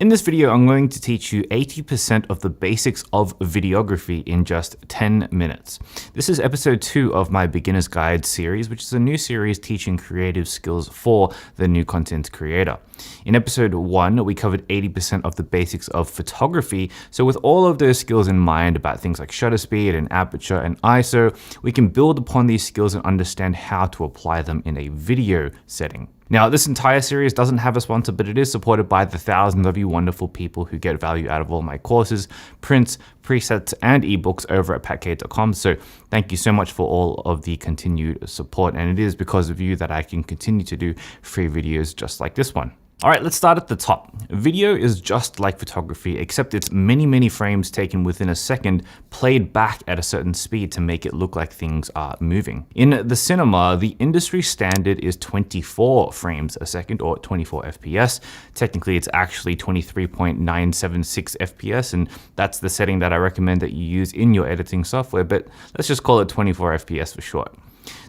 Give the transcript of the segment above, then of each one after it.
In this video, I'm going to teach you 80% of the basics of videography in just 10 minutes. This is episode 2 of my Beginner's Guide series, which is a new series teaching creative skills for the new content creator. In episode 1, we covered 80% of the basics of photography. So with all of those skills in mind about things like shutter speed and aperture and ISO, we can build upon these skills and understand how to apply them in a video setting. Now, this entire series doesn't have a sponsor, but it is supported by the thousands of you wonderful people who get value out of all my courses, prints, presets, and ebooks over at patk.com. So thank you so much for all of the continued support. And it is because of you that I can continue to do free videos just like this one. All right, let's start at the top. Video is just like photography, except it's many frames taken within a second, played back at a certain speed to make it look like things are moving. In the cinema, the industry standard is 24 frames a second, or 24 FPS. Technically, it's actually 23.976 FPS, and that's the setting that I recommend that you use in your editing software, but let's just call it 24 FPS for short.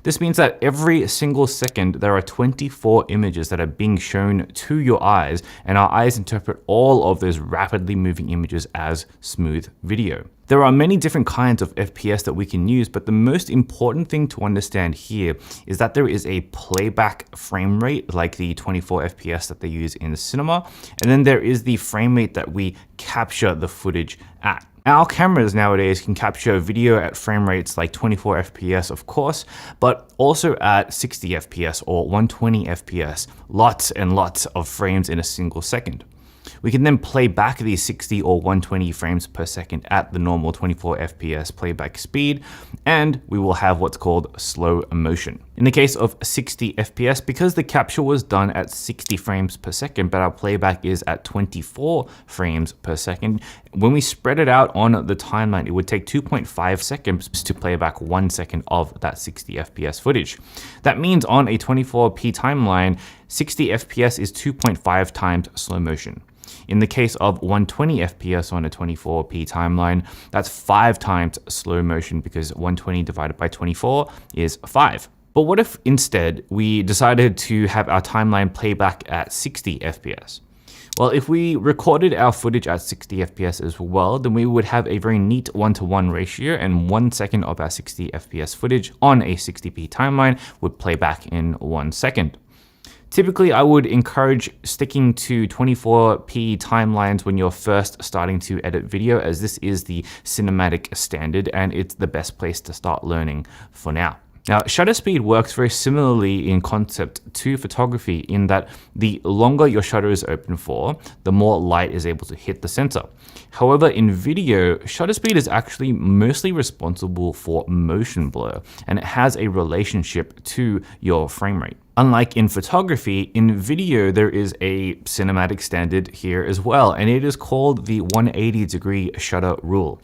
This means that every single second, there are 24 images that are being shown to your eyes, and our eyes interpret all of those rapidly moving images as smooth video. There are many different kinds of FPS that we can use, but the most important thing to understand here is that there is a playback frame rate, like the 24 FPS that they use in the cinema, and then there is the frame rate that we capture the footage at. Our cameras nowadays can capture video at frame rates like 24 FPS, of course, but also at 60 FPS or 120 FPS, lots and lots of frames in a single second. We can then play back these 60 or 120 frames per second at the normal 24 FPS playback speed, and we will have what's called slow motion. In the case of 60 FPS, because the capture was done at 60 frames per second, but our playback is at 24 frames per second, when we spread it out on the timeline, it would take 2.5 seconds to play back 1 second of that 60 FPS footage. That means on a 24p timeline, 60 FPS is 2.5 times slow motion. In the case of 120 FPS on a 24p timeline, that's 5 times slow motion because 120 divided by 24 is 5. But what if instead we decided to have our timeline play back at 60 FPS? Well, if we recorded our footage at 60 FPS as well, then we would have a very neat 1-to-1 ratio, and 1 second of our 60 FPS footage on a 60p timeline would play back in 1 second. Typically, I would encourage sticking to 24p timelines when you're first starting to edit video, as this is the cinematic standard and it's the best place to start learning for now. Now, shutter speed works very similarly in concept to photography in that the longer your shutter is open for, the more light is able to hit the sensor. However, in video, shutter speed is actually mostly responsible for motion blur, and it has a relationship to your frame rate. Unlike in photography, in video, there is a cinematic standard here as well, and it is called the 180-degree shutter rule.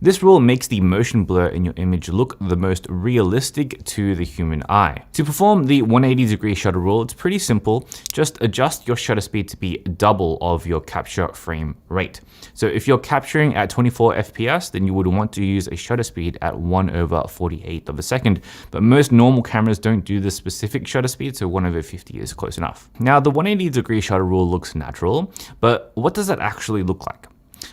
This rule makes the motion blur in your image look the most realistic to the human eye. To perform the 180-degree shutter rule, it's pretty simple. Just adjust your shutter speed to be double of your capture frame rate. So if you're capturing at 24 FPS, then you would want to use a shutter speed at 1/48 of a second. But most normal cameras don't do this specific shutter speed, so 1/50 is close enough. Now, the 180-degree shutter rule looks natural, but what does that actually look like?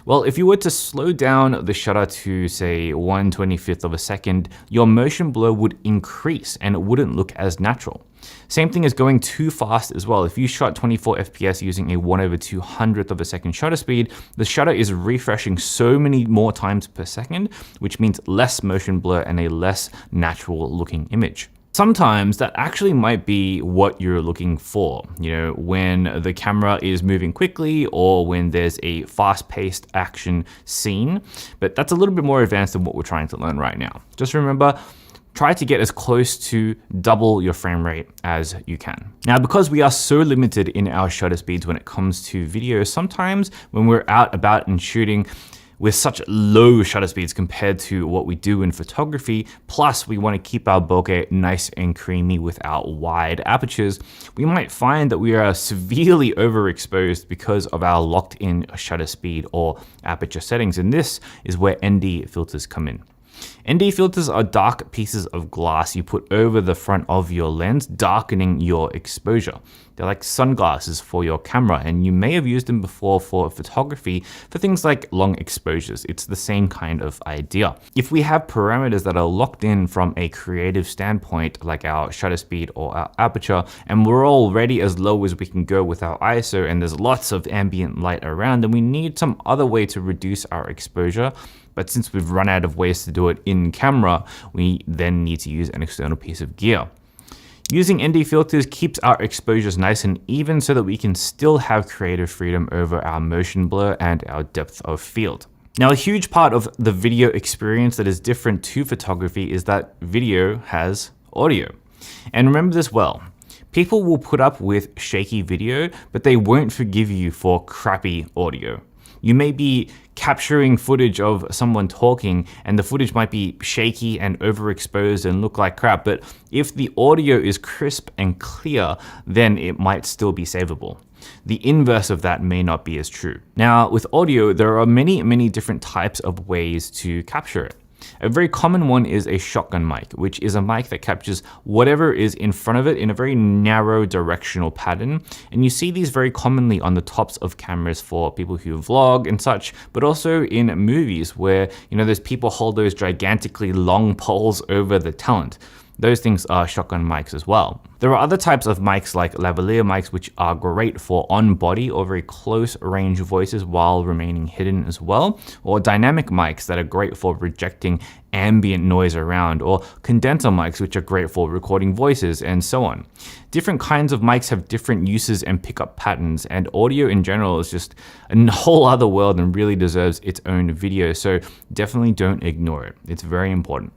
Well, if you were to slow down the shutter to, say, 1/25 of a second, your motion blur would increase and it wouldn't look as natural. Same thing as going too fast as well. If you shot 24 FPS using a 1/200th of a second shutter speed, the shutter is refreshing so many more times per second, which means less motion blur and a less natural looking image. Sometimes that actually might be what you're looking for, when the camera is moving quickly or when there's a fast-paced action scene, but that's a little bit more advanced than what we're trying to learn right now. Just remember, try to get as close to double your frame rate as you can. Now, because we are so limited in our shutter speeds when it comes to video, sometimes when we're out about and shooting, with such low shutter speeds compared to what we do in photography, plus we want to keep our bokeh nice and creamy without wide apertures, we might find that we are severely overexposed because of our locked in shutter speed or aperture settings, and this is where ND filters come in. ND filters are dark pieces of glass you put over the front of your lens, darkening your exposure. They're like sunglasses for your camera, and you may have used them before for photography for things like long exposures. It's the same kind of idea. If we have parameters that are locked in from a creative standpoint, like our shutter speed or our aperture, and we're already as low as we can go with our ISO, and there's lots of ambient light around, then we need some other way to reduce our exposure. But since we've run out of ways to do it in camera, we then need to use an external piece of gear. Using ND filters keeps our exposures nice and even so that we can still have creative freedom over our motion blur and our depth of field. Now, a huge part of the video experience that is different to photography is that video has audio. And remember this well. People will put up with shaky video, but they won't forgive you for crappy audio. You may be capturing footage of someone talking and the footage might be shaky and overexposed and look like crap, but if the audio is crisp and clear, then it might still be savable. The inverse of that may not be as true. Now, with audio, there are many different types of ways to capture it. A very common one is a shotgun mic, which is a mic that captures whatever is in front of it in a very narrow directional pattern. And you see these very commonly on the tops of cameras for people who vlog and such, but also in movies where, those people hold those gigantically long poles over the talent. Those things are shotgun mics as well. There are other types of mics like lavalier mics, which are great for on-body or very close range voices while remaining hidden as well, or dynamic mics that are great for rejecting ambient noise around, or condenser mics, which are great for recording voices, and so on. Different kinds of mics have different uses and pickup patterns, and audio in general is just a whole other world and really deserves its own video, so definitely don't ignore it. It's very important.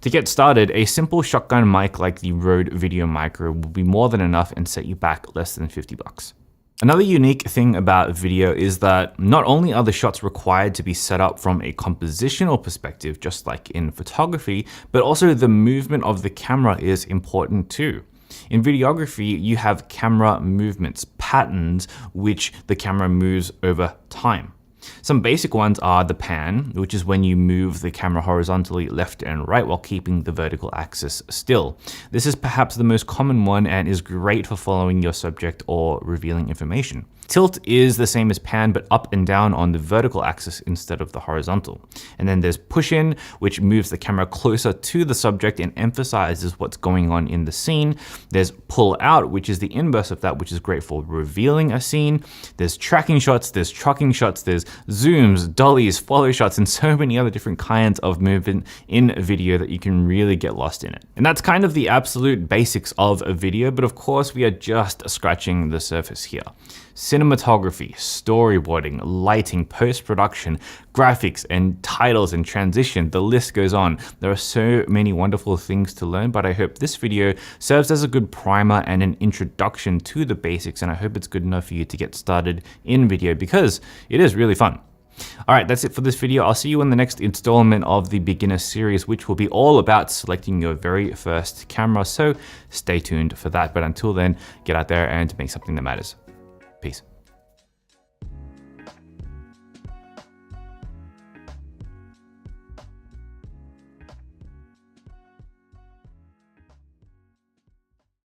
To get started, a simple shotgun mic like the Rode Video Micro will be more than enough and set you back less than $50. Another unique thing about video is that not only are the shots required to be set up from a compositional perspective, just like in photography, but also the movement of the camera is important too. In videography, you have camera movements, patterns, which the camera moves over time. Some basic ones are the pan, which is when you move the camera horizontally left and right while keeping the vertical axis still. This is perhaps the most common one and is great for following your subject or revealing information. Tilt is the same as pan, but up and down on the vertical axis instead of the horizontal. And then there's push in, which moves the camera closer to the subject and emphasizes what's going on in the scene. There's pull out, which is the inverse of that, which is great for revealing a scene. There's tracking shots, there's trucking shots, there's zooms, dollies, follow shots, and so many other different kinds of movement in video that you can really get lost in it. And that's kind of the absolute basics of a video, but of course we are just scratching the surface here. Cinematography, storyboarding, lighting, post-production, graphics, and titles and transition, the list goes on. There are so many wonderful things to learn, but I hope this video serves as a good primer and an introduction to the basics, and I hope it's good enough for you to get started in video because it is really fun. All right, that's it for this video. I'll see you in the next installment of the beginner series, which will be all about selecting your very first camera. So stay tuned for that. But until then, get out there and make something that matters. Peace.